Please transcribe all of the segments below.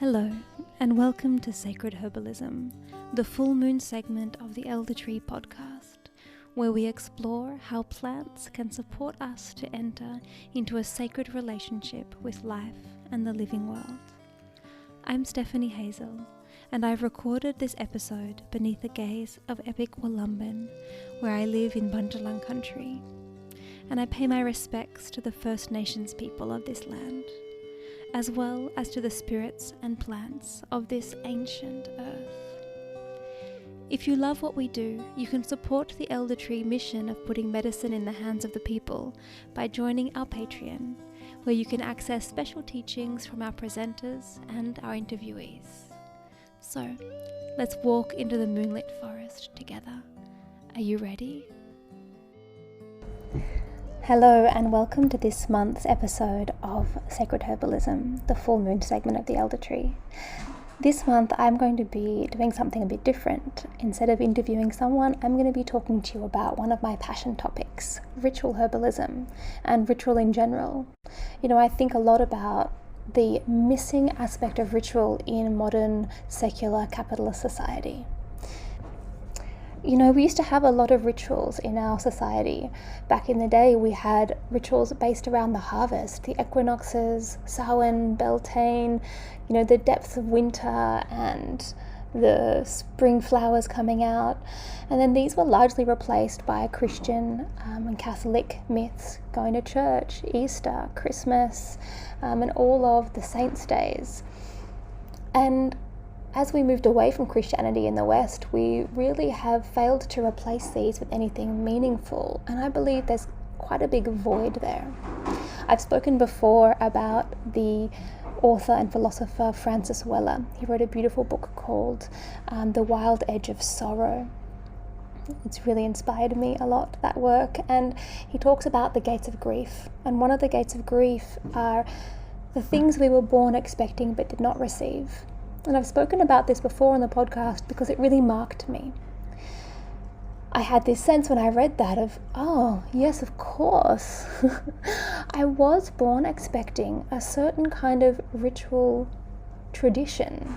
Hello, and welcome to Sacred Herbalism, the full moon segment of the Elder Tree podcast, where we explore how plants can support us to enter into a sacred relationship with life and the living world. I'm Stephanie Hazel, and I've recorded this episode beneath the gaze of epic Wollumbin, where I live in Bundjalung country, and I pay my respects to the First Nations people of this land, as well as to the spirits and plants of this ancient earth. If you love what we do, you can support the Elder Tree mission of putting medicine in the hands of the people by joining our Patreon, where you can access special teachings from our presenters and our interviewees. So, let's walk into the moonlit forest together. Are you ready? Hello and welcome to this month's episode of Sacred Herbalism, the full moon segment of the Elder Tree. This month I'm going to be doing something a bit different. Instead of interviewing someone, I'm going to be talking to you about one of my passion topics, ritual herbalism and ritual in general. I think a lot about the missing aspect of ritual in modern secular capitalist society. We used to have a lot of rituals in our society. Back in the day, we had rituals based around the harvest, the equinoxes, Samhain, Beltane, the depths of winter and the spring flowers coming out. And then these were largely replaced by Christian and Catholic myths, going to church, Easter, Christmas, and all of the saints' days. And as we moved away from Christianity in the West, we really have failed to replace these with anything meaningful, and I believe there's quite a big void there. I've spoken before about the author and philosopher Francis Weller. He wrote a beautiful book called The Wild Edge of Sorrow. It's really inspired me a lot, that work, and he talks about the gates of grief, and one of the gates of grief are the things we were born expecting but did not receive. And I've spoken about this before on the podcast because it really marked me. I had this sense when I read that of, oh, yes, of course. I was born expecting a certain kind of ritual tradition.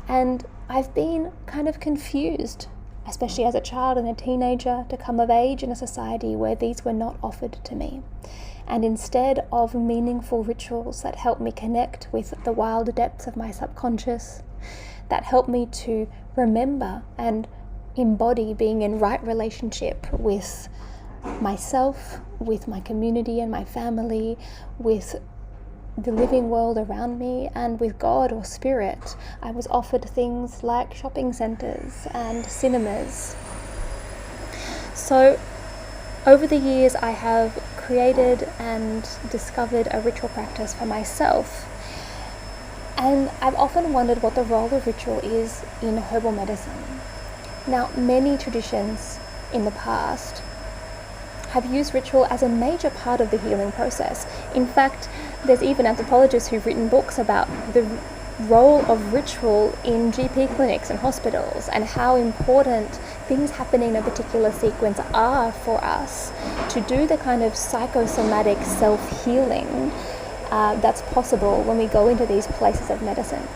And I've been kind of confused, especially as a child and a teenager, to come of age in a society where these were not offered to me. And instead of meaningful rituals that help me connect with the wild depths of my subconscious, that help me to remember and embody being in right relationship with myself, with my community and my family, with the living world around me, and with God or spirit, I was offered things like shopping centres and cinemas. So over the years, I have created and discovered a ritual practice for myself. And I've often wondered what the role of ritual is in herbal medicine. Now, many traditions in the past have used ritual as a major part of the healing process. In fact, there's even anthropologists who've written books about the role of ritual in GP clinics and hospitals, and how important things happening in a particular sequence are for us to do the kind of psychosomatic self-healing that's possible when we go into these places of medicine.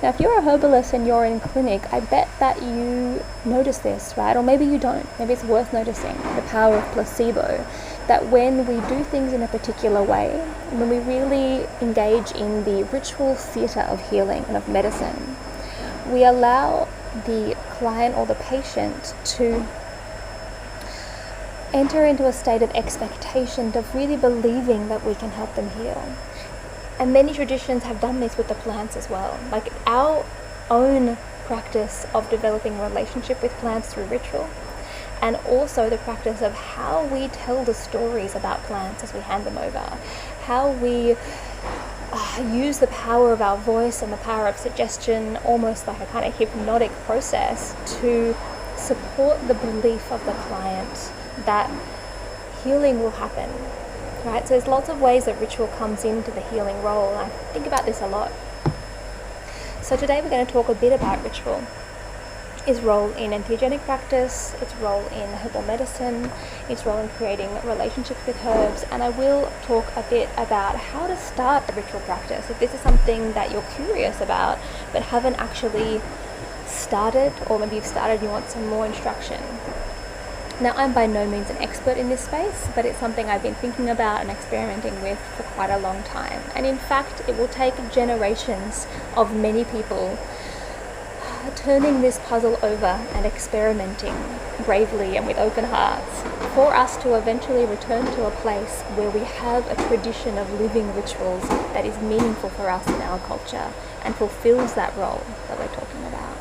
Now, if you're a herbalist and you're in clinic, I bet that you notice this, right? Or maybe you don't. Maybe it's worth noticing the power of placebo, that when we do things in a particular way, when we really engage in the ritual theatre of healing and of medicine, we allow the client or the patient to enter into a state of expectation, of really believing that we can help them heal. And many traditions have done this with the plants as well. Like our own practice of developing a relationship with plants through ritual, and also the practice of how we tell the stories about plants as we hand them over, how we use the power of our voice and the power of suggestion, almost like a kind of hypnotic process, to support the belief of the client that healing will happen. Right? So there's lots of ways that ritual comes into the healing role. I think about this a lot. So today we're going to talk a bit about ritual. its role in entheogenic practice, its role in herbal medicine, its role in creating relationships with herbs, and I will talk a bit about how to start a ritual practice if this is something that you're curious about but haven't actually started, or maybe you've started and you want some more instruction. Now, I'm by no means an expert in this space, but it's something I've been thinking about and experimenting with for quite a long time. And in fact, it will take generations of many people turning this puzzle over and experimenting bravely and with open hearts for us to eventually return to a place where we have a tradition of living rituals that is meaningful for us in our culture and fulfills that role that we're talking about.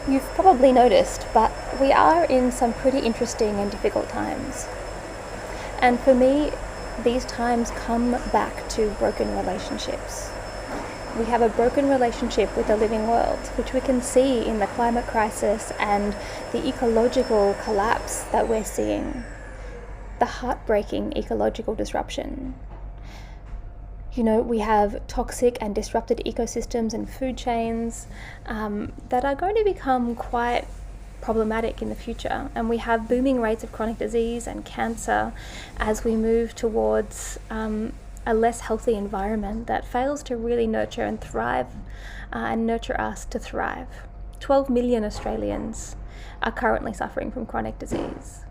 You've probably noticed, but we are in some pretty interesting and difficult times. And for me, these times come back to broken relationships. We have a broken relationship with the living world, which we can see in the climate crisis and the ecological collapse that we're seeing, the heartbreaking ecological disruption. You know, we have toxic and disrupted ecosystems and food chains that are going to become quite problematic in the future. And we have booming rates of chronic disease and cancer as we move towards a less healthy environment that fails to really nurture and thrive and nurture us to thrive. 12 million Australians are currently suffering from chronic disease.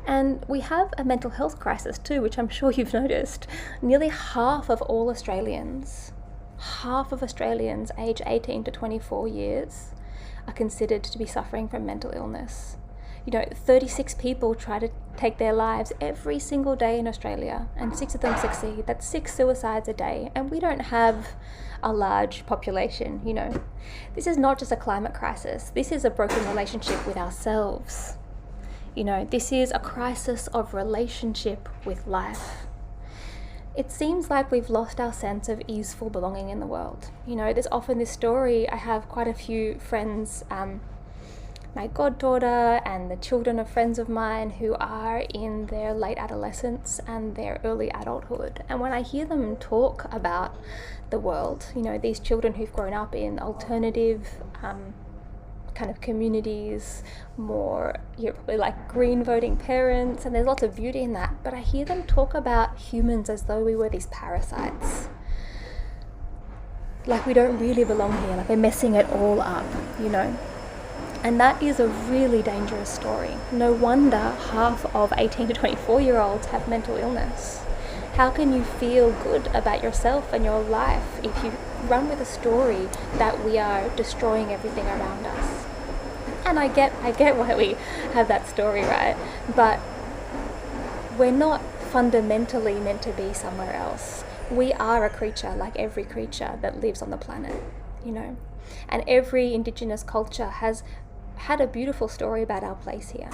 And we have a mental health crisis too, which I'm sure you've noticed. Nearly half of Australians aged 18 to 24 years are considered to be suffering from mental illness. You know, 36 people try to take their lives every single day in Australia, and 6 of them succeed. That's 6 suicides a day, and we don't have a large population, you know. This is not just a climate crisis. This is a broken relationship with ourselves. You know, this is a crisis of relationship with life. It seems like we've lost our sense of easeful belonging in the world. You know, there's often this story. I have quite a few friends, my goddaughter and the children of friends of mine who are in their late adolescence and their early adulthood. And when I hear them talk about the world, you know, these children who've grown up in alternative kind of communities, more, you're probably like green voting parents, and there's lots of beauty in that, but I hear them talk about humans as though we were these parasites. Like we don't really belong here, like we're messing it all up, you know. And that is a really dangerous story. No wonder half of 18 to 24-year-olds have mental illness. How can you feel good about yourself and your life if you run with a story that we are destroying everything around us? And I get why we have that story, right? But we're not fundamentally meant to be somewhere else. We are a creature like every creature that lives on the planet, you know. And every Indigenous culture has had a beautiful story about our place here.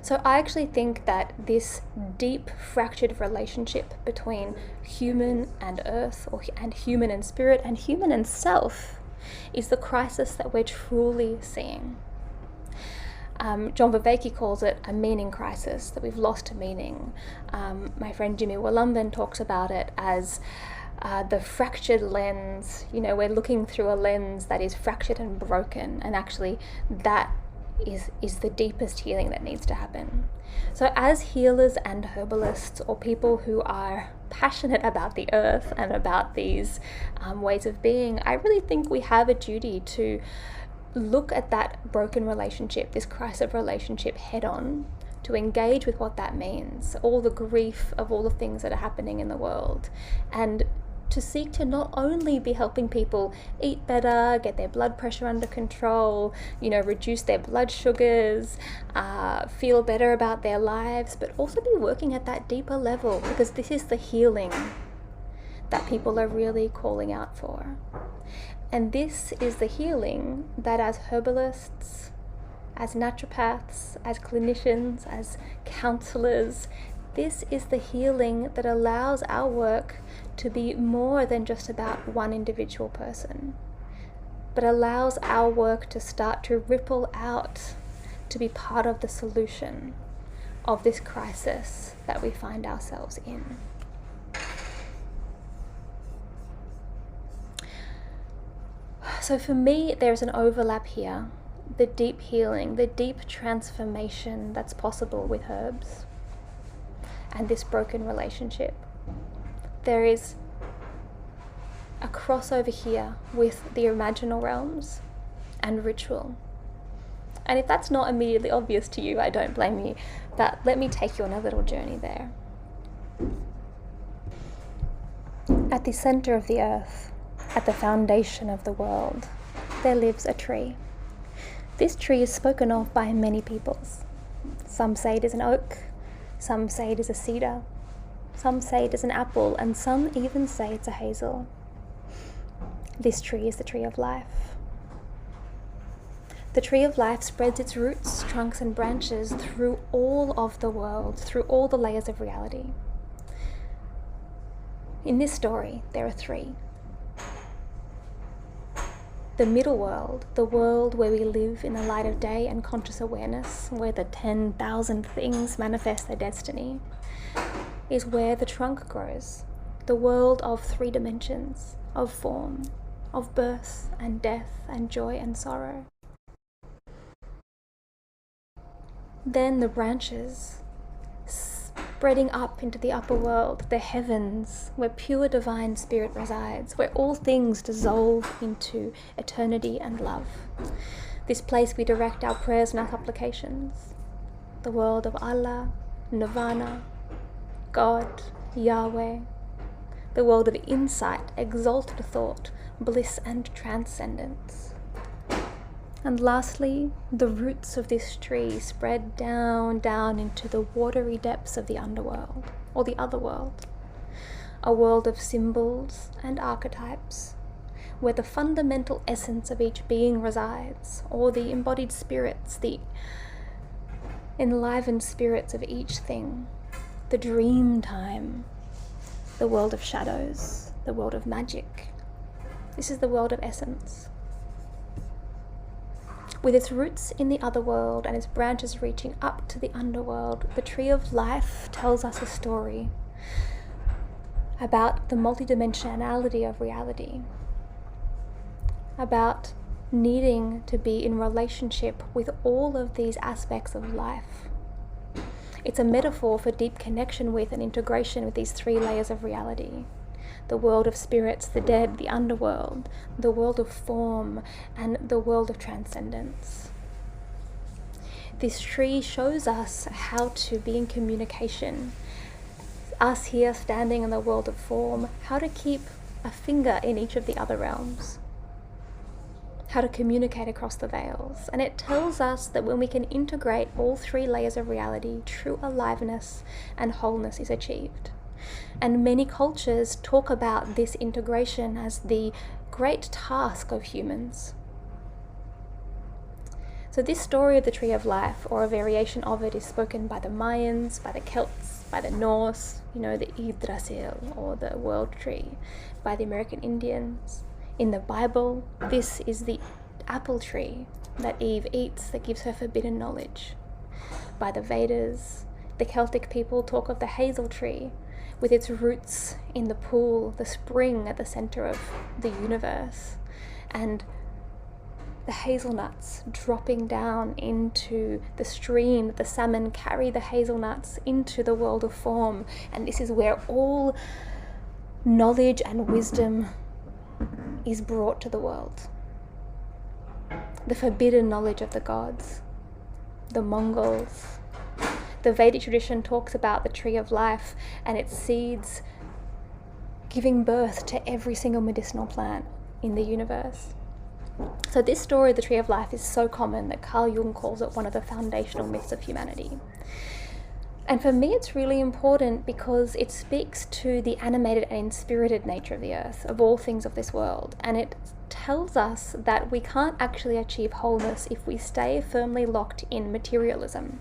So I actually think that this deep fractured relationship between human and earth, and human and spirit, and human and self is the crisis that we're truly seeing. John Vervaeke calls it a meaning crisis, that we've lost meaning. My friend Jimmy Wollumben talks about it as the fractured lens. You know, we're looking through a lens that is fractured and broken, and actually that is the deepest healing that needs to happen. So as healers and herbalists, or people who are passionate about the earth and about these ways of being, I really think we have a duty to look at that broken relationship, this crisis of relationship, head on, to engage with what that means, all the grief of all the things that are happening in the world, and to seek to not only be helping people eat better, get their blood pressure under control, you know, reduce their blood sugars, feel better about their lives, but also be working at that deeper level, because this is the healing that people are really calling out for. And this is the healing that as herbalists, as naturopaths, as clinicians, as counselors, this is the healing that allows our work to be more than just about one individual person, but allows our work to start to ripple out, to be part of the solution of this crisis that we find ourselves in. So for me, there's an overlap here. The deep healing, the deep transformation that's possible with herbs and this broken relationship. There is a crossover here with the imaginal realms and ritual. And if that's not immediately obvious to you, I don't blame you, but let me take you on a little journey there. At the center of the earth, at the foundation of the world, there lives a tree. This tree is spoken of by many peoples. Some say it is an oak, some say it is a cedar, some say it is an apple, and some even say it's a hazel. This tree is the tree of life. The tree of life spreads its roots, trunks, and branches through all of the world, through all the layers of reality. In this story, there are three. The middle world, the world where we live in the light of day and conscious awareness, where the 10,000 things manifest their destiny, is where the trunk grows. The world of 3 dimensions, of form, of birth and death and joy and sorrow. Then the branches, spreading up into the upper world, the heavens, where pure divine spirit resides, where all things dissolve into eternity and love. This place we direct our prayers and our supplications. The world of Allah, Nirvana, God, Yahweh. The world of insight, exalted thought, bliss and transcendence. And lastly, the roots of this tree spread down into the watery depths of the underworld, or the other world. A world of symbols and archetypes, where the fundamental essence of each being resides, or the embodied spirits, the enlivened spirits of each thing. The dream time, the world of shadows, the world of magic. This is the world of essence. With its roots in the other world and its branches reaching up to the underworld, the tree of life tells us a story about the multidimensionality of reality, about needing to be in relationship with all of these aspects of life. It's a metaphor for deep connection with and integration with these 3 layers of reality. The world of spirits, the dead, the underworld, the world of form, and the world of transcendence. This tree shows us how to be in communication. Us here standing in the world of form, how to keep a finger in each of the other realms. How to communicate across the veils. And it tells us that when we can integrate all 3 layers of reality, true aliveness and wholeness is achieved. And many cultures talk about this integration as the great task of humans. So this story of the tree of life, or a variation of it, is spoken by the Mayans, by the Celts, by the Norse, the Yggdrasil, or the world tree, by the American Indians. In the Bible, this is the apple tree that Eve eats that gives her forbidden knowledge. By the Vedas, the Celtic people talk of the hazel tree, with its roots in the pool, the spring at the center of the universe, and the hazelnuts dropping down into the stream that the salmon carry the hazelnuts into the world of form. And this is where all knowledge and wisdom is brought to the world. The forbidden knowledge of the gods, the Mongols. The Vedic tradition talks about the tree of life and its seeds giving birth to every single medicinal plant in the universe. So this story of the tree of life is so common that Carl Jung calls it one of the foundational myths of humanity. And for me, it's really important because it speaks to the animated and inspirited nature of the earth, of all things of this world. And it tells us that we can't actually achieve wholeness if we stay firmly locked in materialism.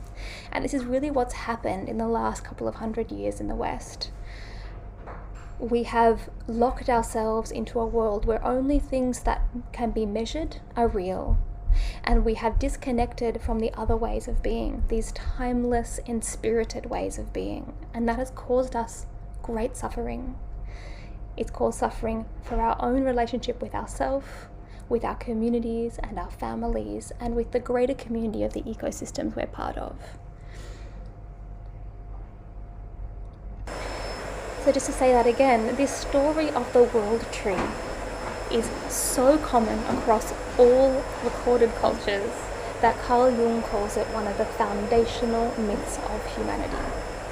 And this is really what's happened in the last couple of 100 years in the West. We have locked ourselves into a world where only things that can be measured are real. And we have disconnected from the other ways of being, these timeless, inspirited ways of being. And that has caused us great suffering. It's caused suffering for our own relationship with ourselves, with our communities and our families, and with the greater community of the ecosystems we're part of. So just to say that again, this story of the world tree is so common across all recorded cultures that Carl Jung calls it one of the foundational myths of humanity,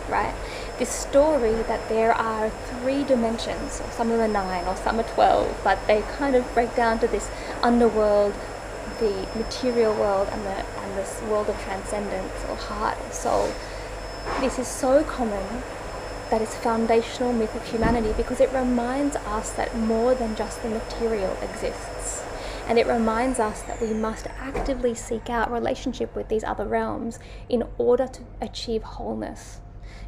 right? This story that there are 3 dimensions, or some of them are 9, or some are 12, but they kind of break down to this underworld, the material world, and this world of transcendence, or heart, or soul. This is so common that it's foundational myth of humanity because it reminds us that more than just the material exists. And it reminds us that we must actively seek out relationship with these other realms in order to achieve wholeness,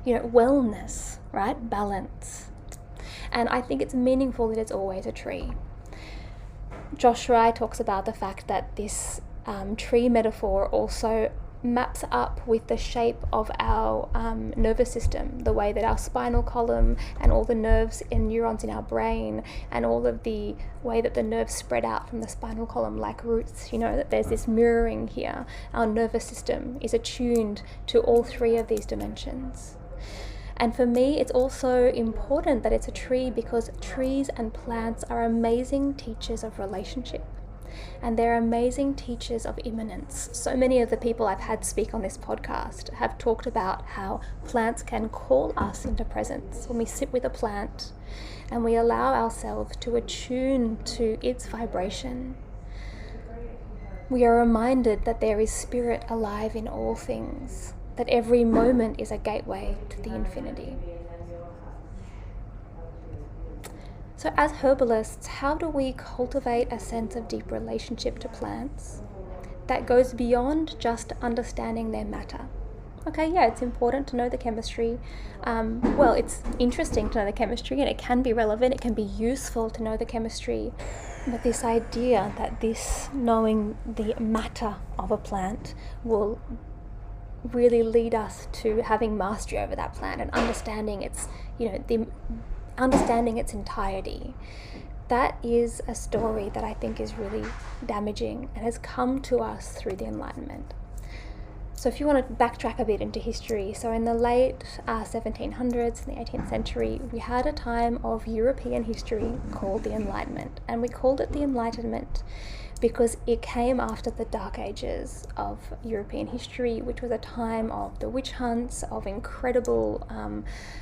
wellness, right? Balance. And I think it's meaningful that it's always a tree. Josh Rai talks about the fact that this tree metaphor also maps up with the shape of our nervous system, the way that our spinal column and all the nerves and neurons in our brain and all of the way that the nerves spread out from the spinal column like roots, that there's this mirroring here. Our nervous system is attuned to all 3 of these dimensions. And for me, it's also important that it's a tree because trees and plants are amazing teachers of relationship. And they're amazing teachers of immanence. So many of the people I've had speak on this podcast have talked about how plants can call us into presence. When we sit with a plant and we allow ourselves to attune to its vibration, we are reminded that there is spirit alive in all things, that every moment is a gateway to the infinity. So as herbalists, how do we cultivate a sense of deep relationship to plants that goes beyond just understanding their matter? Okay, yeah, it's important to know the chemistry. It's interesting to know the chemistry, and it can be relevant, it can be useful to know the chemistry. But this idea that this knowing the matter of a plant will really lead us to having mastery over that plant and understanding its, understanding its entirety. That is a story that I think is really damaging and has come to us through the Enlightenment. So if you want to backtrack a bit into history, so in the late 1700s, in the 18th century, we had a time of European history called the Enlightenment. And we called it the Enlightenment because it came after the Dark Ages of European history, which was a time of the witch hunts, of incredible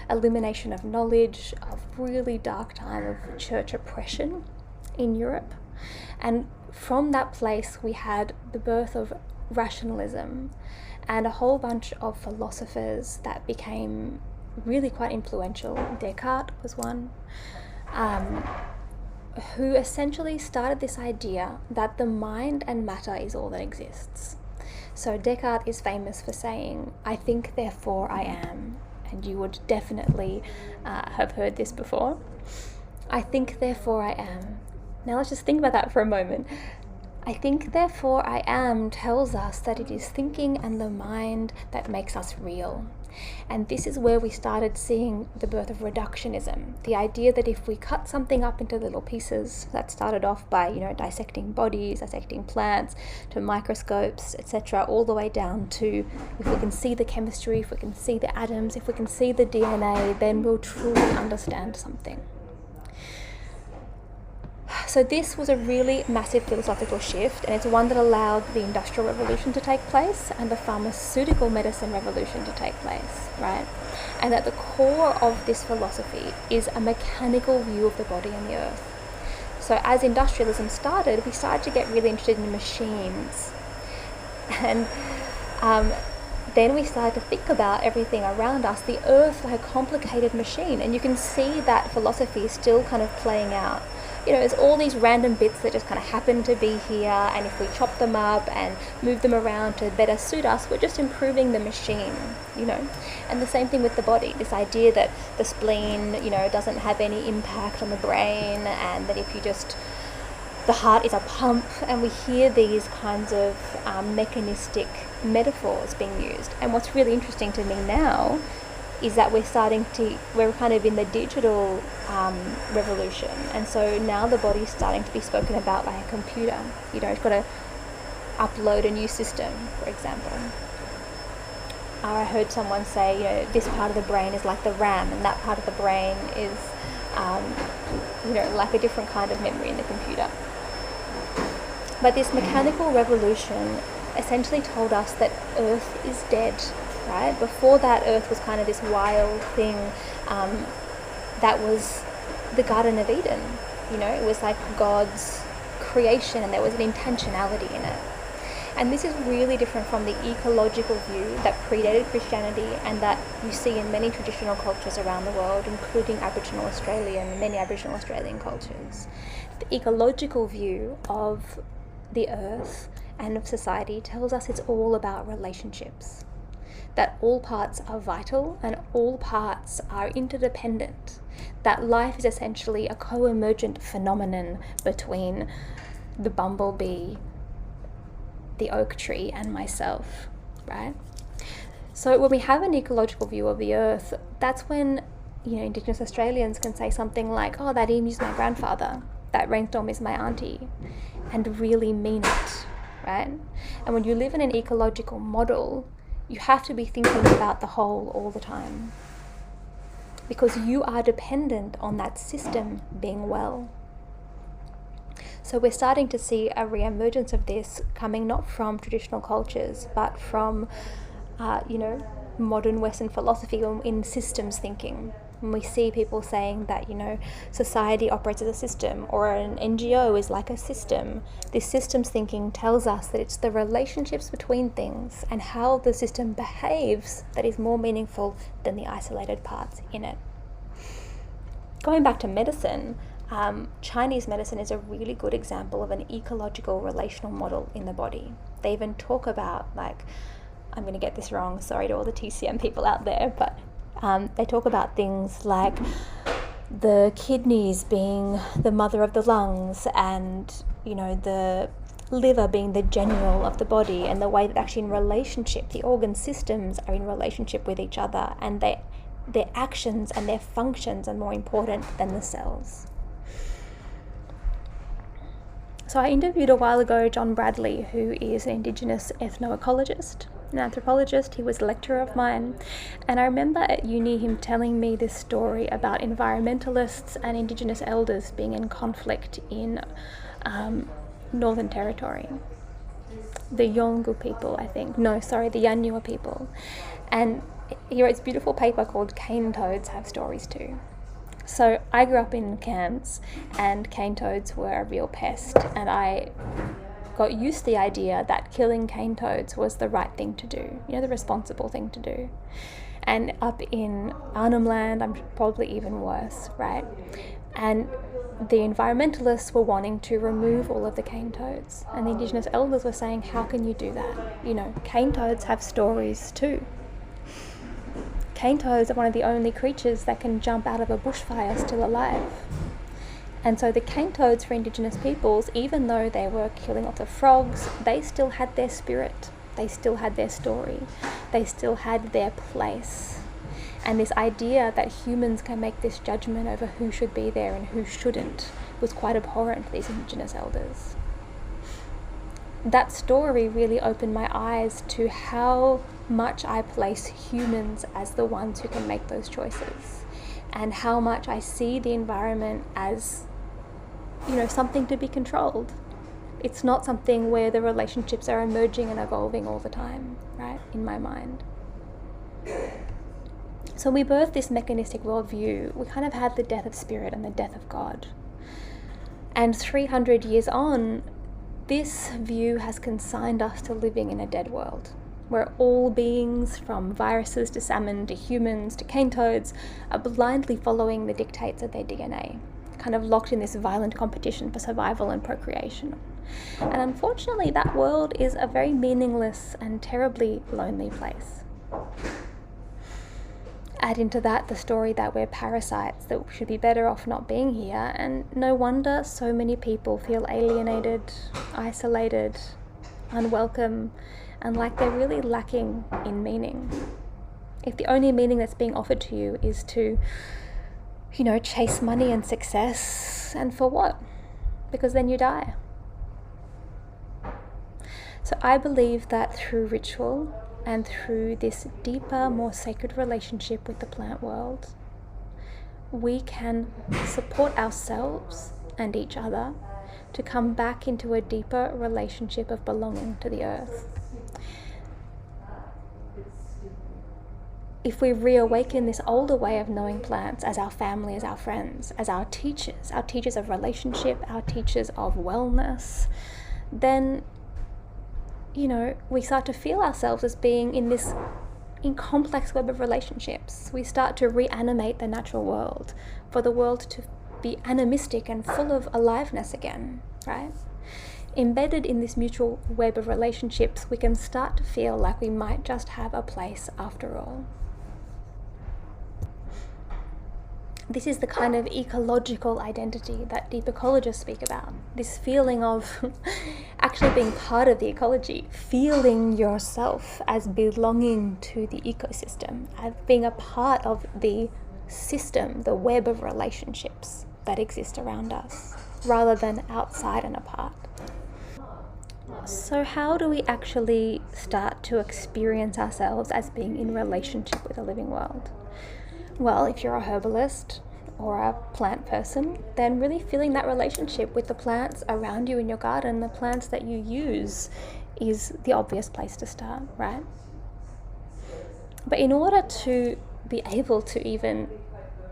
elimination of knowledge, of really dark time of church oppression in Europe. And from that place, we had the birth of rationalism and a whole bunch of philosophers that became really quite influential. Descartes was one. Who essentially started this idea that the mind and matter is all that exists. So Descartes is famous for saying, "I think, therefore I am." And you would definitely have heard this before. I think, therefore I am. Now let's just think about that for a moment. I think, therefore I am tells us that it is thinking and the mind that makes us real. And this is where we started seeing the birth of reductionism, the idea that if we cut something up into little pieces, that started off by, dissecting bodies, dissecting plants, to microscopes, etc., all the way down to if we can see the chemistry, if we can see the atoms, if we can see the DNA, then we'll truly understand something. So this was a really massive philosophical shift, and it's one that allowed the Industrial Revolution to take place and the pharmaceutical medicine revolution to take place, right? And at the core of this philosophy is a mechanical view of the body and the earth. So as industrialism started, we started to get really interested in machines. And then we started to think about everything around us, the earth like a complicated machine. And you can see that philosophy still kind of playing out. There's all these random bits that just kind of happen to be here, and if we chop them up and move them around to better suit us, we're just improving the machine, And the same thing with the body, this idea that the spleen, doesn't have any impact on the brain, and that if you the heart is a pump, and we hear these kinds of mechanistic metaphors being used. And what's really interesting to me now is that we're kind of in the digital revolution, and so now the body's starting to be spoken about like a computer. You know, it's got to upload a new system, for example. I heard someone say, you know, this part of the brain is like the RAM, and that part of the brain is, you know, like a different kind of memory in the computer. But this mechanical revolution essentially told us that Earth is dead, right? Before that, Earth was kind of this wild thing that was the Garden of Eden. You know, it was like God's creation, and there was an intentionality in it. And this is really different from the ecological view that predated Christianity and that you see in many traditional cultures around the world, including Aboriginal Australia and many Aboriginal Australian cultures. The ecological view of the earth and of society tells us it's all about relationships, that all parts are vital and all parts are interdependent, that life is essentially a co-emergent phenomenon between the bumblebee, the oak tree, and myself, right? So when we have an ecological view of the earth, that's when, you know, Indigenous Australians can say something like, oh, that emu is my grandfather, that rainstorm is my auntie, and really mean it, right? And when you live in an ecological model, you have to be thinking about the whole all the time, because you are dependent on that system being well. So we're starting to see a re-emergence of this coming not from traditional cultures, but from, you know, modern Western philosophy in systems thinking. And we see people saying that, you know, society operates as a system, or an NGO is like a system. This systems thinking tells us that it's the relationships between things and how the system behaves that is more meaningful than the isolated parts in it. Going back to medicine, Chinese medicine is a really good example of an ecological relational model in the body. They even talk about, like, I'm going to get this wrong, sorry to all the TCM people out there, but they talk about things like the kidneys being the mother of the lungs, and, you know, the liver being the general of the body, and the way that actually in relationship the organ systems are in relationship with each other, and their actions and their functions are more important than the cells. So I interviewed a while ago John Bradley, who is an Indigenous ethnoecologist, an anthropologist. He was a lecturer of mine, and I remember at uni him telling me this story about environmentalists and Indigenous elders being in conflict in Northern Territory. The Yolngu people, I think. No, sorry, the Yanyuwa people. And he wrote this beautiful paper called Cane Toads Have Stories Too. So I grew up in Cairns, and cane toads were a real pest, and I got used to the idea that killing cane toads was the right thing to do, you know, the responsible thing to do. And up in Arnhem Land, I'm probably even worse, right? And the environmentalists were wanting to remove all of the cane toads, and the Indigenous elders were saying, how can you do that? You know, cane toads have stories too. Cane toads are one of the only creatures that can jump out of a bushfire still alive. And so the cane toads for Indigenous peoples, even though they were killing lots of frogs, they still had their spirit, they still had their story, they still had their place. And this idea that humans can make this judgment over who should be there and who shouldn't was quite abhorrent to these Indigenous elders. That story really opened my eyes to how much I place humans as the ones who can make those choices, and how much I see the environment as, you know, something to be controlled. It's not something where the relationships are emerging and evolving all the time, right, in my mind. So we birthed this mechanistic worldview. We kind of had the death of spirit and the death of God. And 300 years on, this view has consigned us to living in a dead world, where all beings, from viruses to salmon to humans to cane toads, are blindly following the dictates of their DNA, kind of locked in this violent competition for survival and procreation. And unfortunately, that world is a very meaningless and terribly lonely place. Add into that the story that we're parasites, that we should be better off not being here, and no wonder so many people feel alienated, isolated, unwelcome, and like they're really lacking in meaning. If the only meaning that's being offered to you is to, chase money and success, and for what? Because then you die. So I believe that through ritual and through this deeper, more sacred relationship with the plant world, we can support ourselves and each other to come back into a deeper relationship of belonging to the earth. If we reawaken this older way of knowing plants as our family, as our friends, as our teachers of relationship, our teachers of wellness, then, we start to feel ourselves as being in complex web of relationships. We start to reanimate the natural world, for the world to be animistic and full of aliveness again, right? Embedded in this mutual web of relationships, we can start to feel like we might just have a place after all. This is the kind of ecological identity that deep ecologists speak about. This feeling of actually being part of the ecology, feeling yourself as belonging to the ecosystem, as being a part of the system, the web of relationships that exist around us, rather than outside and apart. So how do we actually start to experience ourselves as being in relationship with the living world? Well, if you're a herbalist or a plant person, then really feeling that relationship with the plants around you in your garden, the plants that you use, is the obvious place to start, right? But in order to be able to even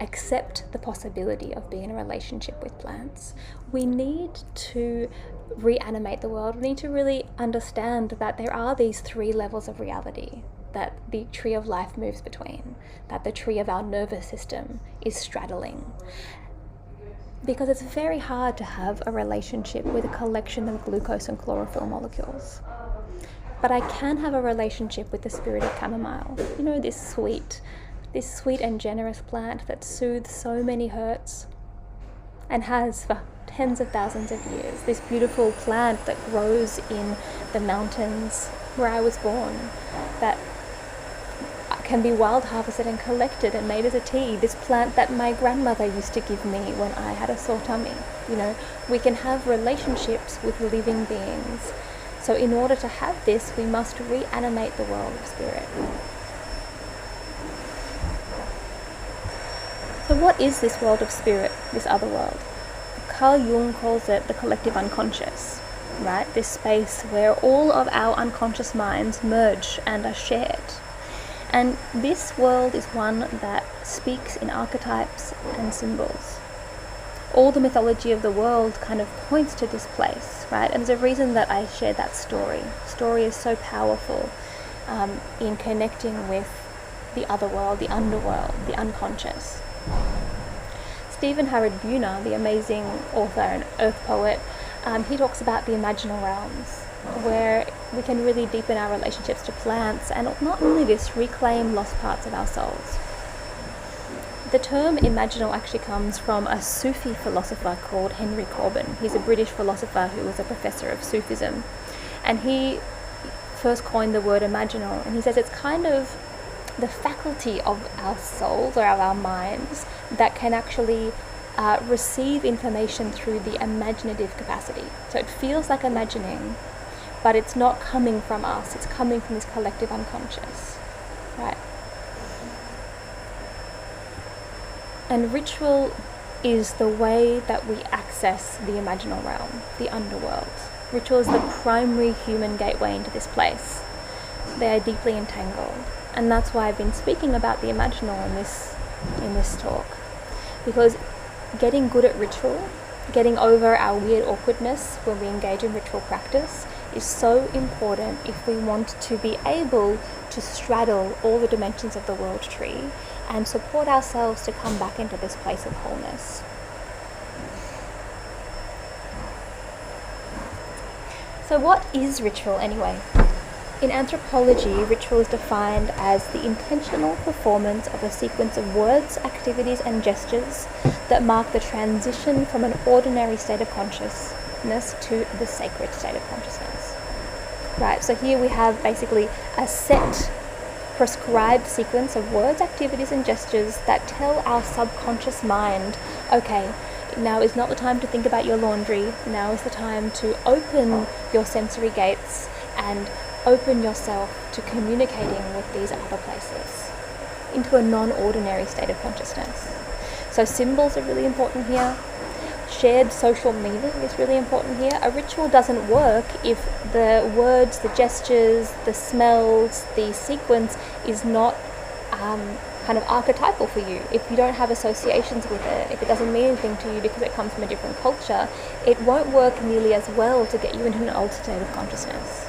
accept the possibility of being in a relationship with plants, we need to reanimate the world. We need to really understand that there are these 3 levels of reality that the tree of life moves between, that the tree of our nervous system is straddling. Because it's very hard to have a relationship with a collection of glucose and chlorophyll molecules. But I can have a relationship with the spirit of chamomile. This sweet and generous plant that soothes so many hurts and has for tens of thousands of years. This beautiful plant that grows in the mountains where I was born, that can be wild harvested and collected and made as a tea. This plant that my grandmother used to give me when I had a sore tummy. We can have relationships with living beings. So in order to have this, we must reanimate the world of spirit. So what is this world of spirit, this other world? Carl Jung calls it the collective unconscious, right? This space where all of our unconscious minds merge and are shared. And this world is one that speaks in archetypes and symbols. All the mythology of the world kind of points to this place, right? And there's a reason that I shared that story. Story is so powerful in connecting with the other world, the underworld, the unconscious. Stephen Harrod Buhner, the amazing author and earth poet, he talks about the imaginal realms, where we can really deepen our relationships to plants, and not only this, reclaim lost parts of our souls. The term imaginal actually comes from a Sufi philosopher called Henry Corbin. He's a British philosopher who was a professor of Sufism, and he first coined the word imaginal, and he says it's kind of the faculty of our souls or of our minds that can actually receive information through the imaginative capacity. So it feels like imagining, but it's not coming from us, it's coming from this collective unconscious, right? And ritual is the way that we access the imaginal realm, the underworld. Ritual is the primary human gateway into this place. They are deeply entangled. And that's why I've been speaking about the imaginal in this talk. Because getting good at ritual, getting over our weird awkwardness when we engage in ritual practice, is so important if we want to be able to straddle all the dimensions of the world tree and support ourselves to come back into this place of wholeness. So what is ritual anyway? In anthropology, ritual is defined as the intentional performance of a sequence of words, activities, and gestures that mark the transition from an ordinary state of consciousness to the sacred state of consciousness. Right, so here we have basically a set prescribed sequence of words, activities, and gestures that tell our subconscious mind, okay, now is not the time to think about your laundry, now is the time to open your sensory gates and open yourself to communicating with these other places into a non-ordinary state of consciousness. So symbols are really important here. Shared social meaning is really important here. A ritual doesn't work if the words, the gestures, the smells, the sequence is not kind of archetypal for you. If you don't have associations with it, if it doesn't mean anything to you because it comes from a different culture, it won't work nearly as well to get you into an altered state of consciousness.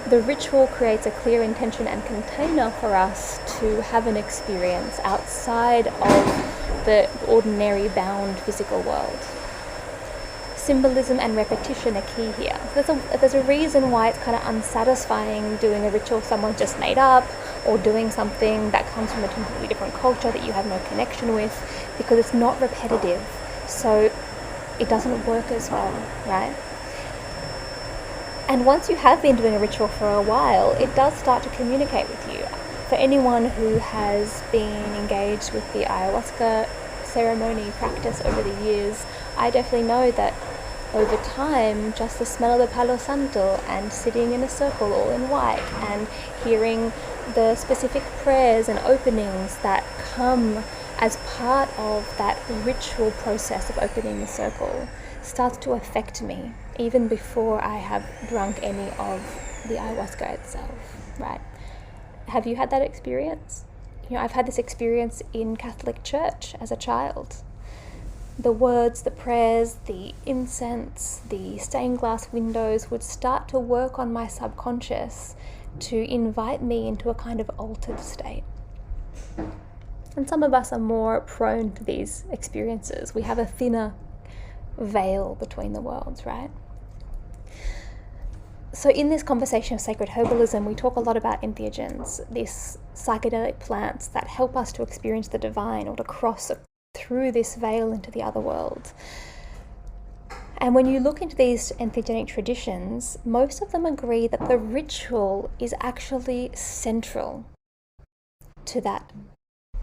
The ritual creates a clear intention and container for us to have an experience outside of the ordinary bound physical world. Symbolism and repetition are key here. There's a reason why it's kind of unsatisfying doing a ritual someone just made up, or doing something that comes from a completely different culture that you have no connection with, because it's not repetitive, so it doesn't work as well, right? And once you have been doing a ritual for a while, it does start to communicate with you. For anyone who has been engaged with the ayahuasca ceremony practice over the years, I definitely know that over time, just the smell of the Palo Santo and sitting in a circle all in white and hearing the specific prayers and openings that come as part of that ritual process of opening the circle starts to affect me, even before I have drunk any of the ayahuasca itself, right? Have you had that experience? I've had this experience in Catholic Church as a child. The words, the prayers, the incense, the stained glass windows would start to work on my subconscious to invite me into a kind of altered state. And some of us are more prone to these experiences. We have a thinner veil between the worlds, right? So in this conversation of sacred herbalism, we talk a lot about entheogens, these psychedelic plants that help us to experience the divine or to cross through this veil into the other world. And when you look into these entheogenic traditions, most of them agree that the ritual is actually central to that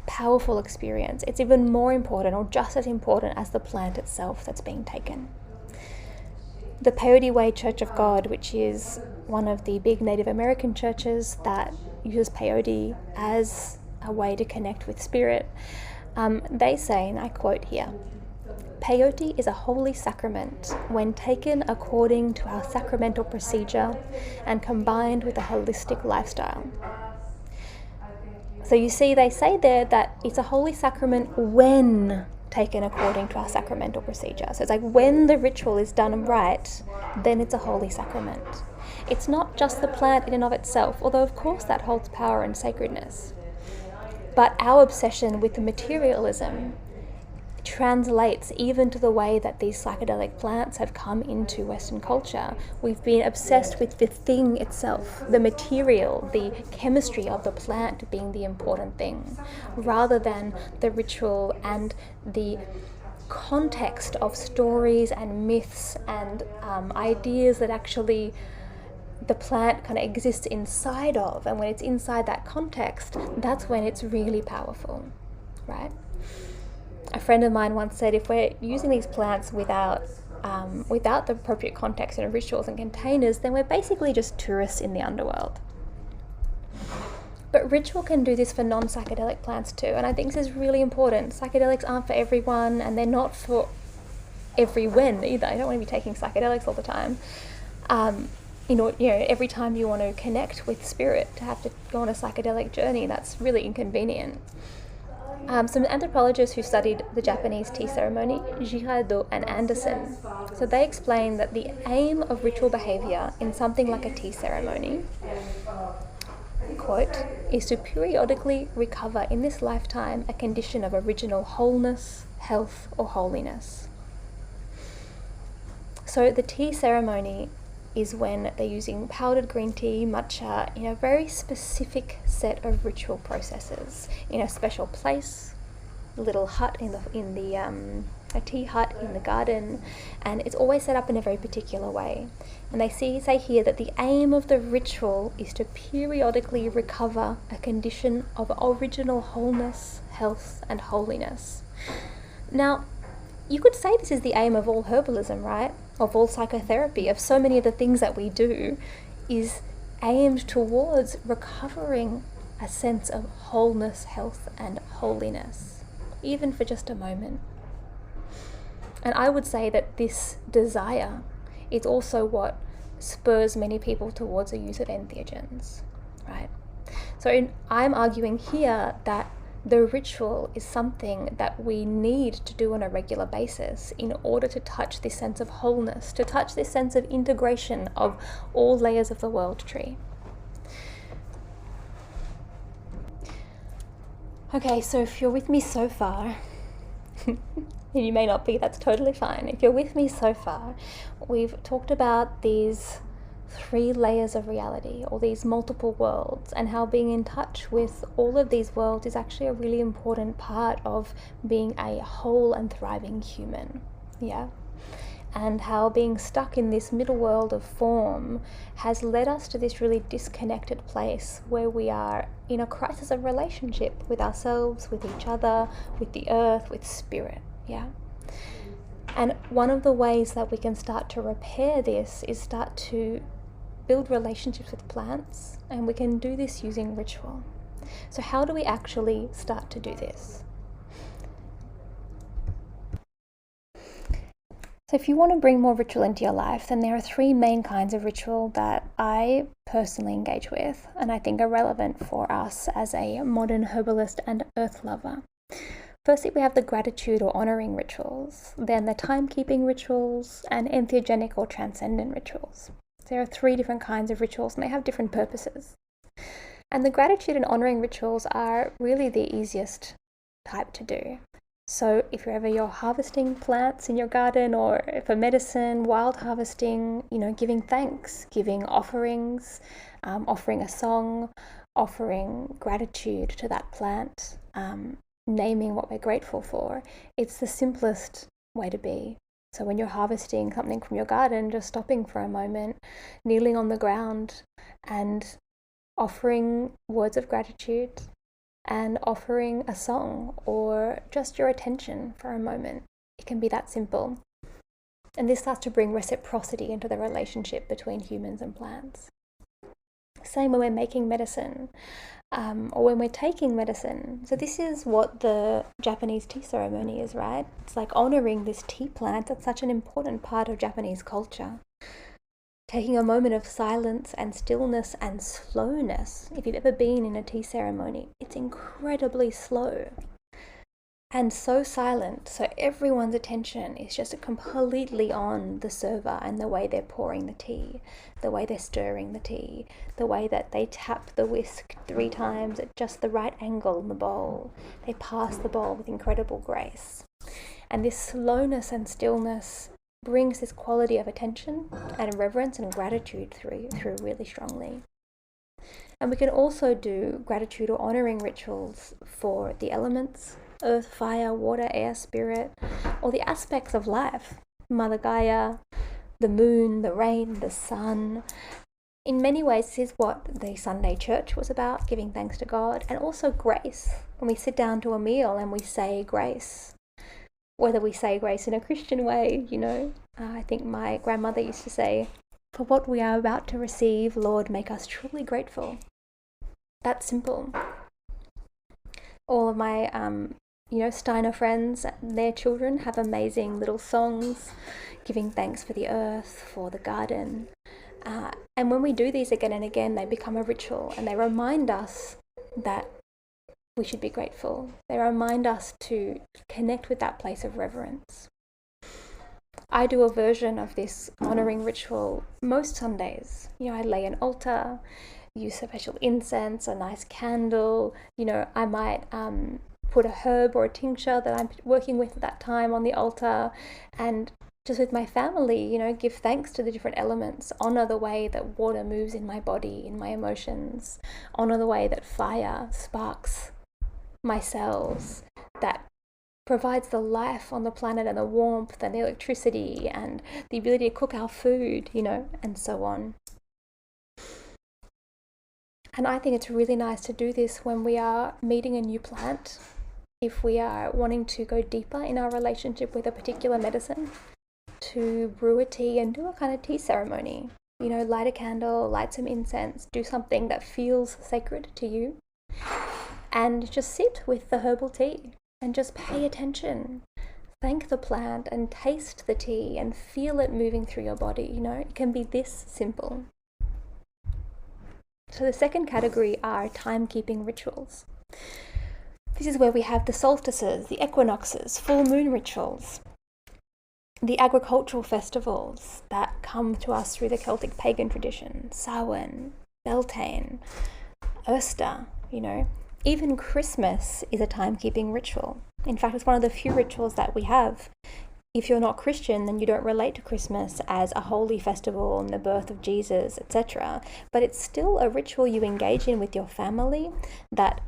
powerful experience. It's even more important, or just as important, as the plant itself that's being taken. The Peyote Way Church of God, which is one of the big Native American churches that uses peyote as a way to connect with spirit, they say, and I quote here, "Peyote is a holy sacrament when taken according to our sacramental procedure and combined with a holistic lifestyle." So you see, they say there that it's a holy sacrament when taken according to our sacramental procedure. So it's like when the ritual is done right, then it's a holy sacrament. It's not just the plant in and of itself, although of course that holds power and sacredness. But our obsession with the materialism translates even to the way that these psychedelic plants have come into Western culture. We've been obsessed with the thing itself, the material, the chemistry of the plant being the important thing, rather than the ritual and the context of stories and myths and ideas that actually the plant kind of exists inside of. And when it's inside that context, that's when it's really powerful, right? A friend of mine once said, if we're using these plants without the appropriate context and rituals and containers, then we're basically just tourists in the underworld. But ritual can do this for non-psychedelic plants too, and I think this is really important. Psychedelics aren't for everyone, and they're not for everyone either. You don't want to be taking psychedelics all the time. Every time you want to connect with spirit, to have to go on a psychedelic journey, that's really inconvenient. Some anthropologists who studied the Japanese tea ceremony, Girardeau and Anderson, so they explain that the aim of ritual behavior in something like a tea ceremony, quote, is to periodically recover in this lifetime a condition of original wholeness, health, or holiness. So the tea ceremony is when they're using powdered green tea, matcha, in a very specific set of ritual processes, in a special place, a little hut in the a tea hut in the garden, and it's always set up in a very particular way. And they say here that the aim of the ritual is to periodically recover a condition of original wholeness, health, and holiness. Now, you could say this is the aim of all herbalism, right? Of all psychotherapy, of so many of the things that we do, is aimed towards recovering a sense of wholeness, health, and holiness, even for just a moment. And I would say that this desire is also what spurs many people towards the use of entheogens, right? So I'm arguing here that the ritual is something that we need to do on a regular basis in order to touch this sense of wholeness, to touch this sense of integration of all layers of the world tree. Okay, so if you're with me so far, and you may not be, that's totally fine. If you're with me so far, we've talked about these 3 layers of reality, or these multiple worlds, and how being in touch with all of these worlds is actually a really important part of being a whole and thriving human. Yeah. And how being stuck in this middle world of form has led us to this really disconnected place where we are in a crisis of relationship with ourselves, with each other, with the earth, with spirit. Yeah. And one of the ways that we can start to repair this is start to build relationships with plants, and we can do this using ritual. So how do we actually start to do this? So if you want to bring more ritual into your life, then there are 3 main kinds of ritual that I personally engage with, and I think are relevant for us as a modern herbalist and earth lover. Firstly, we have the gratitude or honoring rituals, then the timekeeping rituals, and entheogenic or transcendent rituals. There are 3 different kinds of rituals, and they have different purposes. And the gratitude and honoring rituals are really the easiest type to do. So if you're harvesting plants in your garden, or for medicine, wild harvesting, giving thanks, giving offerings, offering a song, offering gratitude to that plant, naming what we're grateful for, it's the simplest way to be. So when you're harvesting something from your garden, just stopping for a moment, kneeling on the ground and offering words of gratitude and offering a song or just your attention for a moment. It can be that simple. And this starts to bring reciprocity into the relationship between humans and plants. Same when we're making medicine, or when we're taking medicine. So this is what the Japanese tea ceremony is, right? It's like honoring this tea plant. That's such an important part of Japanese culture. Taking a moment of silence and stillness and slowness. If you've ever been in a tea ceremony, it's incredibly slow and so silent, so everyone's attention is just completely on the server and the way they're pouring the tea, the way they're stirring the tea, the way that they tap the whisk 3 times at just the right angle in the bowl. They pass the bowl with incredible grace. And this slowness and stillness brings this quality of attention and reverence and gratitude through really strongly. And we can also do gratitude or honoring rituals for the elements, earth, fire, water, air, spirit, or the aspects of life, Mother Gaia, the moon, the rain, the sun. In many ways, this is what the Sunday church was about, giving thanks to God, and also grace. When we sit down to a meal and we say grace, whether we say grace in a Christian way, I think my grandmother used to say, "For what we are about to receive, Lord, make us truly grateful." That's simple. All of my Steiner friends, their children have amazing little songs giving thanks for the earth, for the garden. And when we do these again and again, they become a ritual, and they remind us that we should be grateful. They remind us to connect with that place of reverence. I do a version of this honoring ritual most Sundays. I lay an altar, use special incense, a nice candle. I might put a herb or a tincture that I'm working with at that time on the altar, and just with my family, give thanks to the different elements, honor the way that water moves in my body, in my emotions, honor the way that fire sparks my cells, that provides the life on the planet and the warmth and the electricity and the ability to cook our food, and so on. And I think it's really nice to do this when we are meeting a new plant, if we are wanting to go deeper in our relationship with a particular medicine, to brew a tea and do a kind of tea ceremony. Light a candle, light some incense, do something that feels sacred to you, and just sit with the herbal tea and just pay attention. Thank the plant and taste the tea and feel it moving through your body. It can be this simple. So the second category are timekeeping rituals. This is where we have the solstices, the equinoxes, full moon rituals, the agricultural festivals that come to us through the Celtic pagan tradition, Samhain, Beltane, Easter, Even Christmas is a timekeeping ritual. In fact, it's one of the few rituals that we have. If you're not Christian, then you don't relate to Christmas as a holy festival and the birth of Jesus, etc. But it's still a ritual you engage in with your family that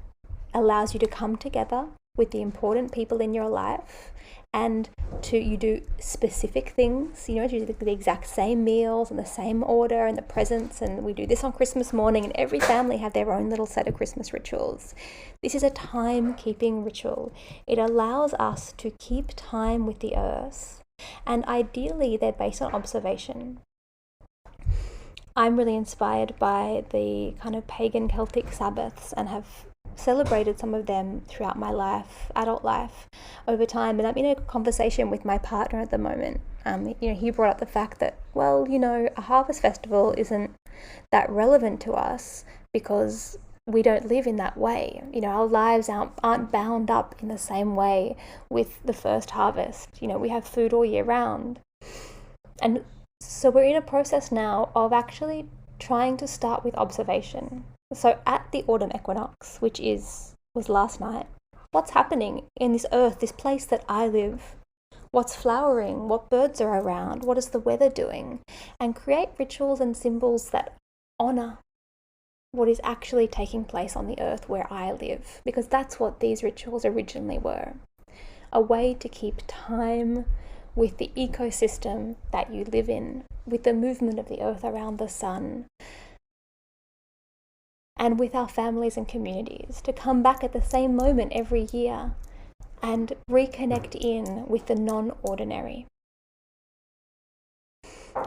allows you to come together with the important people in your life, and you do specific things, you do the exact same meals and the same order and the presents, and we do this on Christmas morning, and every family have their own little set of Christmas rituals. This is a time-keeping ritual. It allows us to keep time with the earth, and ideally they're based on observation. I'm really inspired by the kind of pagan Celtic Sabbaths and have celebrated some of them throughout my life, adult life, over time. And I'm in a conversation with my partner at the moment. He brought up the fact that, a harvest festival isn't that relevant to us because we don't live in that way. Our lives aren't bound up in the same way with the first harvest. We have food all year round. And so we're in a process now of actually trying to start with observation. So at the autumn equinox, which was last night, what's happening in this earth, this place that I live? What's flowering? What birds are around? What is the weather doing? And create rituals and symbols that honor what is actually taking place on the earth where I live, because that's what these rituals originally were. A way to keep time with the ecosystem that you live in, with the movement of the earth around the sun, and with our families and communities, to come back at the same moment every year and reconnect in with the non-ordinary.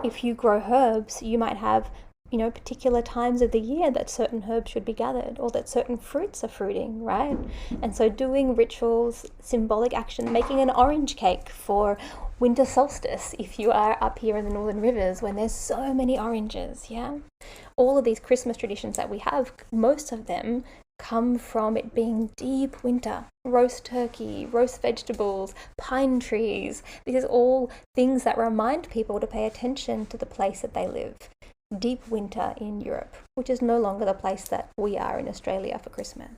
If you grow herbs, you might have, particular times of the year that certain herbs should be gathered, or that certain fruits are fruiting, right? And so doing rituals, symbolic action, making an orange cake for winter solstice, if you are up here in the Northern Rivers when there's so many oranges, yeah? All of these Christmas traditions that we have, most of them come from it being deep winter. Roast turkey, roast vegetables, pine trees. This is all things that remind people to pay attention to the place that they live. Deep winter in Europe, which is no longer the place that we are in Australia for Christmas.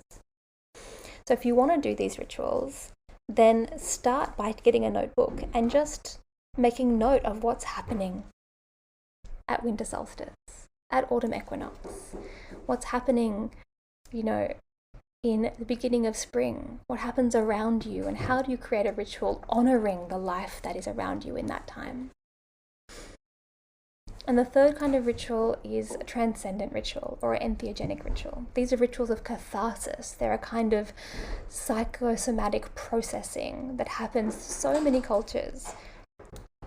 So if you want to do these rituals, then start by getting a notebook and just making note of what's happening at winter solstice, at autumn equinox, what's happening, in the beginning of spring, what happens around you, and how do you create a ritual honoring the life that is around you in that time. And the third kind of ritual is a transcendent ritual or an entheogenic ritual. These are rituals of catharsis. They're a kind of psychosomatic processing that happens in so many cultures.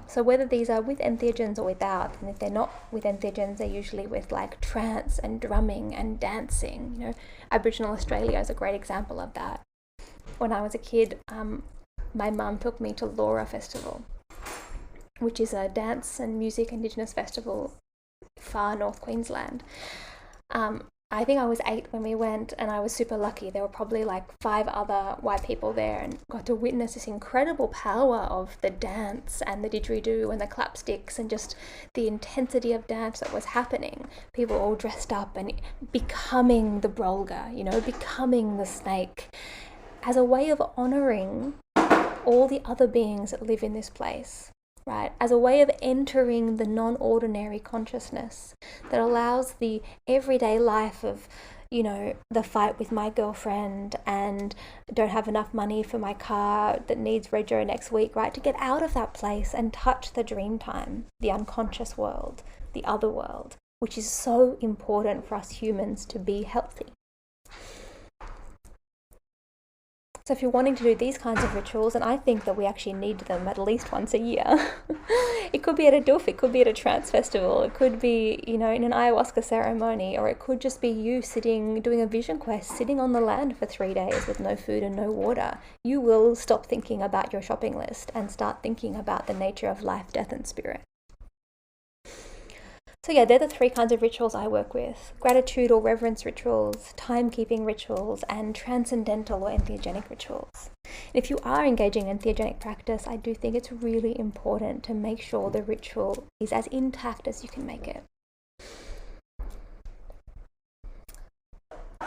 So whether these are with entheogens or without, and if they're not with entheogens, they're usually with like trance and drumming and dancing. Aboriginal Australia is a great example of that. When I was a kid, my mum took me to Laura Festival, which is a dance and music Indigenous festival far north Queensland. I think I was 8 when we went, and I was super lucky. There were probably like 5 other white people there, and got to witness this incredible power of the dance and the didgeridoo and the clapsticks and just the intensity of dance that was happening. People all dressed up and becoming the brolga, becoming the snake, as a way of honouring all the other beings that live in this place. Right, as a way of entering the non-ordinary consciousness that allows the everyday life of, you know, the fight with my girlfriend and don't have enough money for my car that needs rego next week, right? To get out of that place and touch the dream time, the unconscious world, the other world, which is so important for us humans to be healthy. So if you're wanting to do these kinds of rituals, and I think that we actually need them at least once a year. It could be at a doof, it could be at a trance festival, it could be, you know, in an ayahuasca ceremony, or it could just be you sitting, doing a vision quest, sitting on the land for 3 days with no food and no water. You will stop thinking about your shopping list and start thinking about the nature of life, death, and spirit. So yeah, they're the 3 kinds of rituals I work with: gratitude or reverence rituals, timekeeping rituals, and transcendental or entheogenic rituals. And if you are engaging in entheogenic practice, I do think it's really important to make sure the ritual is as intact as you can make it.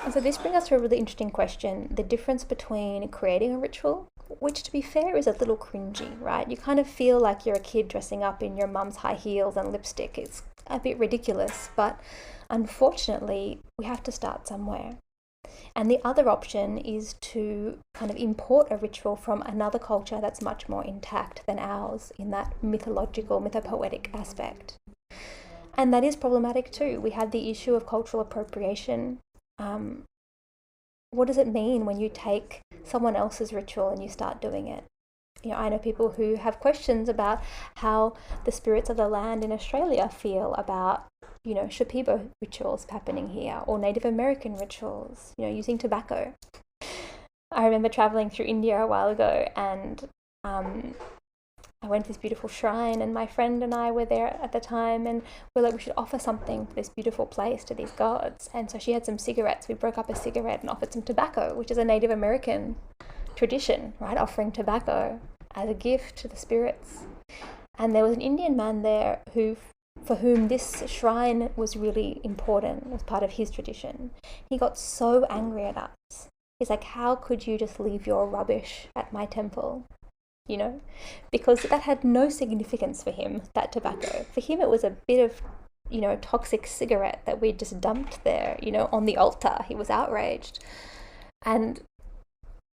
And so this brings us to a really interesting question: the difference between creating a ritual, which to be fair is a little cringy, right? You kind of feel like you're a kid dressing up in your mum's high heels and lipstick. It's a bit ridiculous, but unfortunately we have to start somewhere. And the other option is to kind of import a ritual from another culture that's much more intact than ours in that mythological, mythopoetic aspect. And that is problematic too. We had the issue of cultural appropriation. What does it mean when you take someone else's ritual and you start doing it? You know, I know people who have questions about how the spirits of the land in Australia feel about, you know, Shipibo rituals happening here, or Native American rituals, you know, using tobacco. I remember traveling through India a while ago, and I went to this beautiful shrine, and my friend and I were there at the time, and we were like, we should offer something for this beautiful place to these gods. And so she had some cigarettes. We broke up a cigarette and offered some tobacco, which is a Native American tradition, right? Offering tobacco as a gift to the spirits. And there was an Indian man there for whom this shrine was really important, as part of his tradition. He got so angry at us. He's like, how could you just leave your rubbish at my temple? You know, because that had no significance for him, that tobacco. For him, it was a bit of, you know, toxic cigarette that we just dumped there, you know, on the altar. He was outraged. And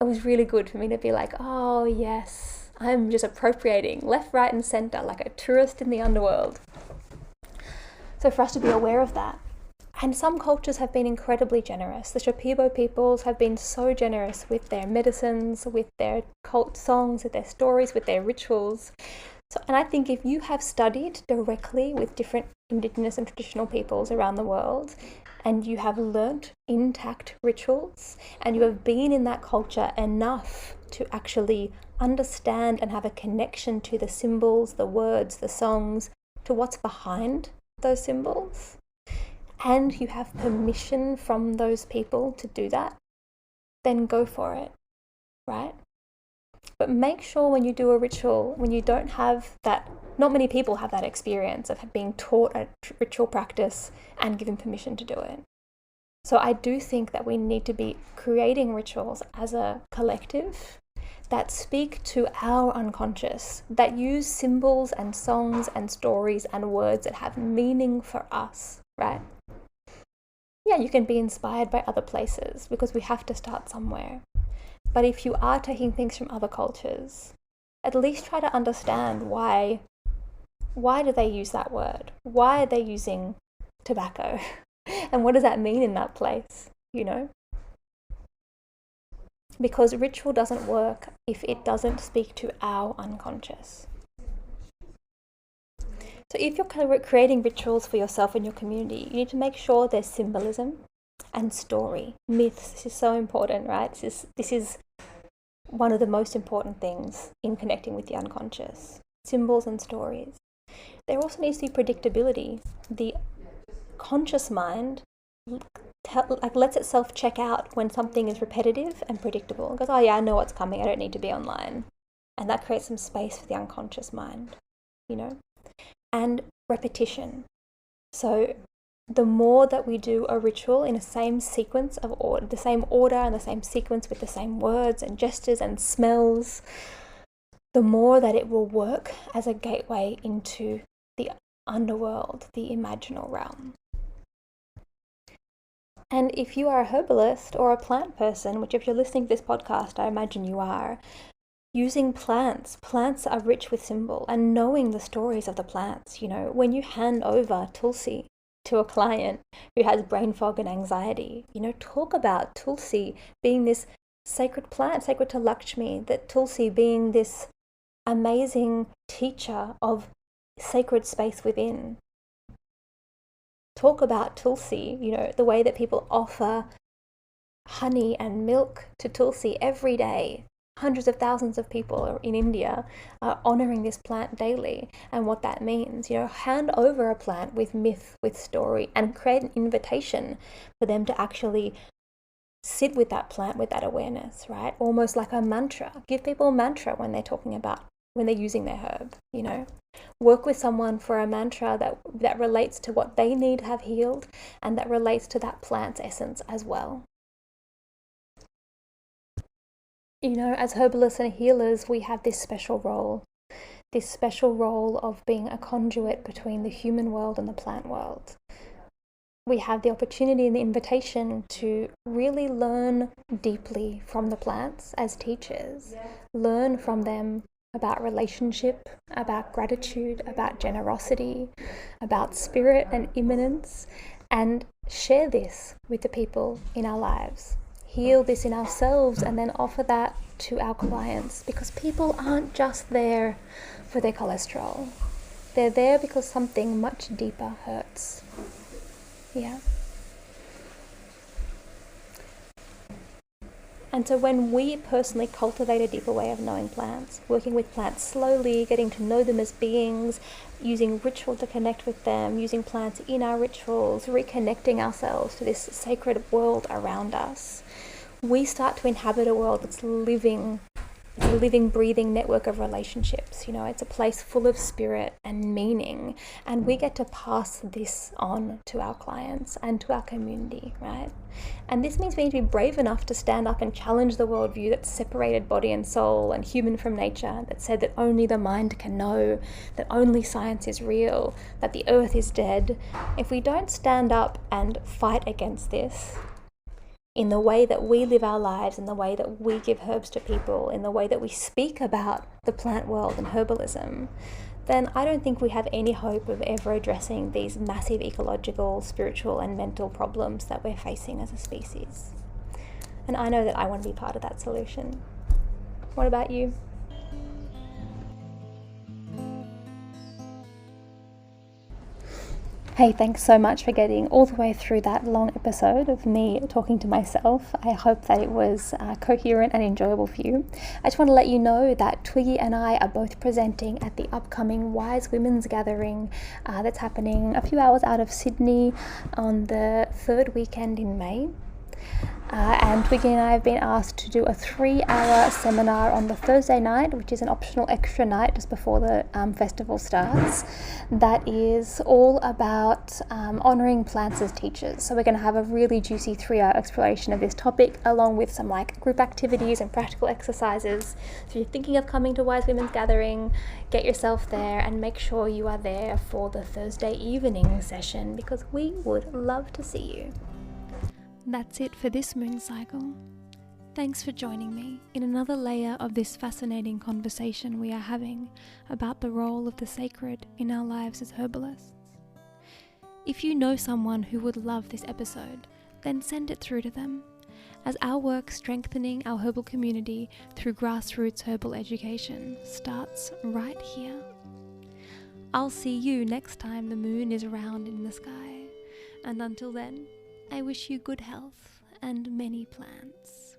it was really good for me to be like, oh yes, I'm just appropriating left, right, and center like a tourist in the underworld. So for us to be aware of that. And some cultures have been incredibly generous. The Shipibo peoples have been so generous with their medicines, with their cult songs, with their stories, with their rituals. So, and I think if you have studied directly with different indigenous and traditional peoples around the world, and you have learnt intact rituals, and you have been in that culture enough to actually understand and have a connection to the symbols, the words, the songs, to what's behind those symbols, and you have permission from those people to do that, then go for it, right? But make sure when you do a ritual, when you don't have that, not many people have that experience of being taught a ritual practice and given permission to do it. So I do think that we need to be creating rituals as a collective that speak to our unconscious, that use symbols and songs and stories and words that have meaning for us, right? Yeah, you can be inspired by other places because we have to start somewhere. But if you are taking things from other cultures, at least try to understand why do they use that word? Why are they using tobacco? And what does that mean in that place, you know? Because ritual doesn't work if it doesn't speak to our unconscious. So if you're creating rituals for yourself and your community, you need to make sure there's symbolism and story. Myths, this is so important, right? This is one of the most important things in connecting with the unconscious. Symbols and stories. There also needs to be predictability. The conscious mind lets itself check out when something is repetitive and predictable. It goes, oh yeah, I know what's coming, I don't need to be online. And that creates some space for the unconscious mind, you know? And repetition. So the more that we do a ritual in the same sequence of order, the same order and the same sequence with the same words and gestures and smells, the more that it will work as a gateway into the underworld, the imaginal realm. And if you are a herbalist or a plant person, which if you're listening to this podcast, I imagine you are, using plants are rich with symbol, and knowing the stories of the plants. When you hand over Tulsi to a client who has brain fog and anxiety, talk about Tulsi being this sacred plant, sacred to Lakshmi, that Tulsi being this amazing teacher of sacred space within. Talk about Tulsi, the way that people offer honey and milk to Tulsi every day. Hundreds of thousands of people in India are honoring this plant daily, and what that means. Hand over a plant with myth, with story, and create an invitation for them to actually sit with that plant with that awareness, right? Almost like a mantra. Give people a mantra when they're using their herb. Work with someone for a mantra that relates to what they need to have healed, and that relates to that plant's essence as well. As herbalists and healers, we have this special role of being a conduit between the human world and the plant world. We have the opportunity and the invitation to really learn deeply from the plants as teachers, learn from them about relationship, about gratitude, about generosity, about spirit and immanence, and share this with the people in our lives. Heal this in ourselves and then offer that to our clients, because people aren't just there for their cholesterol. They're there because something much deeper hurts. Yeah. And so when we personally cultivate a deeper way of knowing plants, working with plants slowly, getting to know them as beings, using ritual to connect with them, using plants in our rituals, reconnecting ourselves to this sacred world around us, we start to inhabit a world that's living, breathing network of relationships. It's a place full of spirit and meaning, and we get to pass this on to our clients and to our community, right? And this means we need to be brave enough to stand up and challenge the worldview that separated body and soul and human from nature, that said that only the mind can know, that only science is real, that the earth is dead. If we don't stand up and fight against this, in the way that we live our lives, in the way that we give herbs to people, in the way that we speak about the plant world and herbalism, then I don't think we have any hope of ever addressing these massive ecological, spiritual, and mental problems that we're facing as a species. And I know that I want to be part of that solution. What about you? Hey, thanks so much for getting all the way through that long episode of me talking to myself. I hope that it was coherent and enjoyable for you. I just want to let you know that Twiggy and I are both presenting at the upcoming Wise Women's Gathering that's happening a few hours out of Sydney on the third weekend in May. And Twiggy and I have been asked to do a 3-hour seminar on the Thursday night, which is an optional extra night just before the festival starts, that is all about honouring plants as teachers. So we're going to have a really juicy 3-hour exploration of this topic, along with some group activities and practical exercises. So if you're thinking of coming to Wise Women's Gathering, get yourself there and make sure you are there for the Thursday evening session, because we would love to see you. That's it for this moon cycle. Thanks for joining me in another layer of this fascinating conversation we are having about the role of the sacred in our lives as herbalists. If you know someone who would love this episode, then send it through to them, as our work strengthening our herbal community through grassroots herbal education starts right here. I'll see you next time the moon is round in the sky, and until then, I wish you good health and many plants.